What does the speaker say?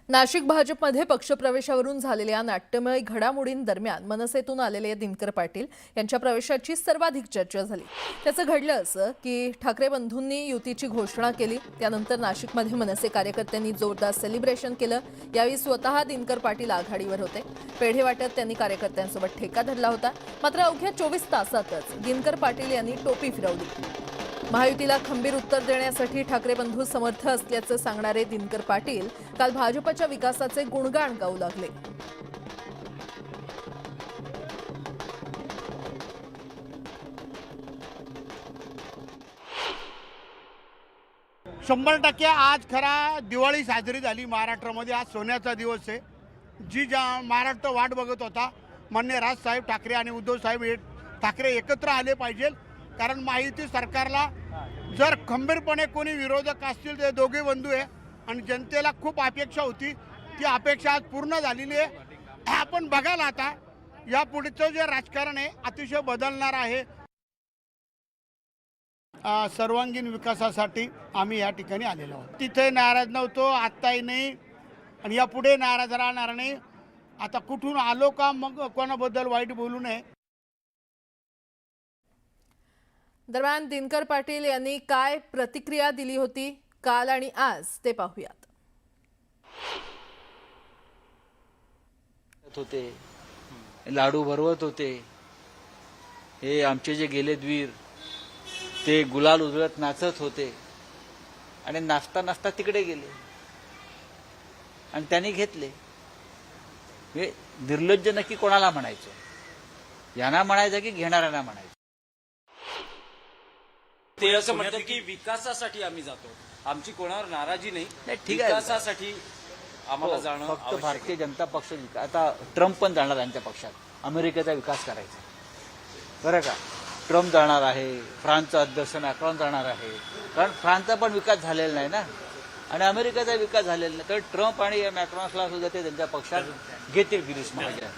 नाशिक भाजपमध्ये पक्षप्रवेशावरून झालेल्या नाट्यमय घडामोडींदरम्यान मनसेतून आलेले दिनकर पाटील यांच्या प्रवेशाची सर्वाधिक चर्चा झाली। त्याचं घडलं असं की ठाकरे बंधूंनी युतीची घोषणा केली, त्यानंतर नाशिकमध्ये मनसे कार्यकर्त्यांनी जोरदार सेलिब्रेशन केलं। यावेळी स्वतः दिनकर पाटील आघाडीवर होते। पेढे वाटत त्यांनी कार्यकर्त्यांसोबत ठेका धरला होता। मात्र अवघ्या 24 तासातच दिनकर पाटील यांनी टोपी फिरवली। महायुतीला खंबीर उत्तर देण्यासाठी ठाकरे बंधू समर्थ असल्याचं सांगणारे दिनकर पाटील काल भाजपच्या विकासाचे गुणगान गाऊ लागले। 100% आज खरा दिवाळी साजरी झाली महाराष्ट्रामध्ये। आज सोन्याचा दिवस आहे। जी महाराष्ट्र वाट बघत होता, माननीय राजसाहेब ठाकरे आणि उद्धव साहेब ठाकरे एकत्र आले पाहिजे। कारण महायुती सरकारला जर खंबीरपणे कोणी विरोधक असतील ते दोघे बंधू आहे आणि जनतेला खूप अपेक्षा होती, ती अपेक्षा आज पूर्ण झालेली आहे। आपण बघाल आता यापुढचं जे राजकारण आहे अतिशय बदलणार आहे। सर्वांगीण विकासासाठी आम्ही या ठिकाणी आलेलो आहोत। तिथे नाराज नव्हतो, आत्ताही नाही आणि यापुढे नाराज राहणार नाही। आता कुठून आलो का मग कोणाबद्दल वाईट बोलू नये। दरम्यान दिनकर पाटील यांनी काय प्रतिक्रिया दिली होती काल आणि आज ते पाहूयात। होते लाडू भरवत होते, हे आमचे जे गेले वीर ते गुलाल उधळत नाचत होते आणि नाचता नाचता तिकडे गेले आणि त्यांनी घेतले। हे निर्लज्ज नक्की कोणाला म्हणायचं? यांना म्हणायचं की घेणाऱ्यांना म्हणायचं? ते असं म्हणतात की विकासासाठी आम्ही जातो, आमची कोणावर नाराजी नाही, ठीक आहे। विकासासाठी आम्हाला जाणं फक्त आवश्यक भारतीय जनता पक्ष आता ट्रम्प पण जाणार त्यांच्या पक्षात, अमेरिकेचा विकास करायचा बरं का। ट्रम्प जाणार आहे, फ्रान्सचा अध्यक्ष मॅक्रॉन जाणार आहे, कारण फ्रान्सचा पण विकास झालेला नाही ना आणि अमेरिकेचा विकास झालेला नाही, तर ट्रम्प आणि मॅक्रॉनला सुद्धा ते त्यांच्या पक्षात घेतील गिरीश महाजन।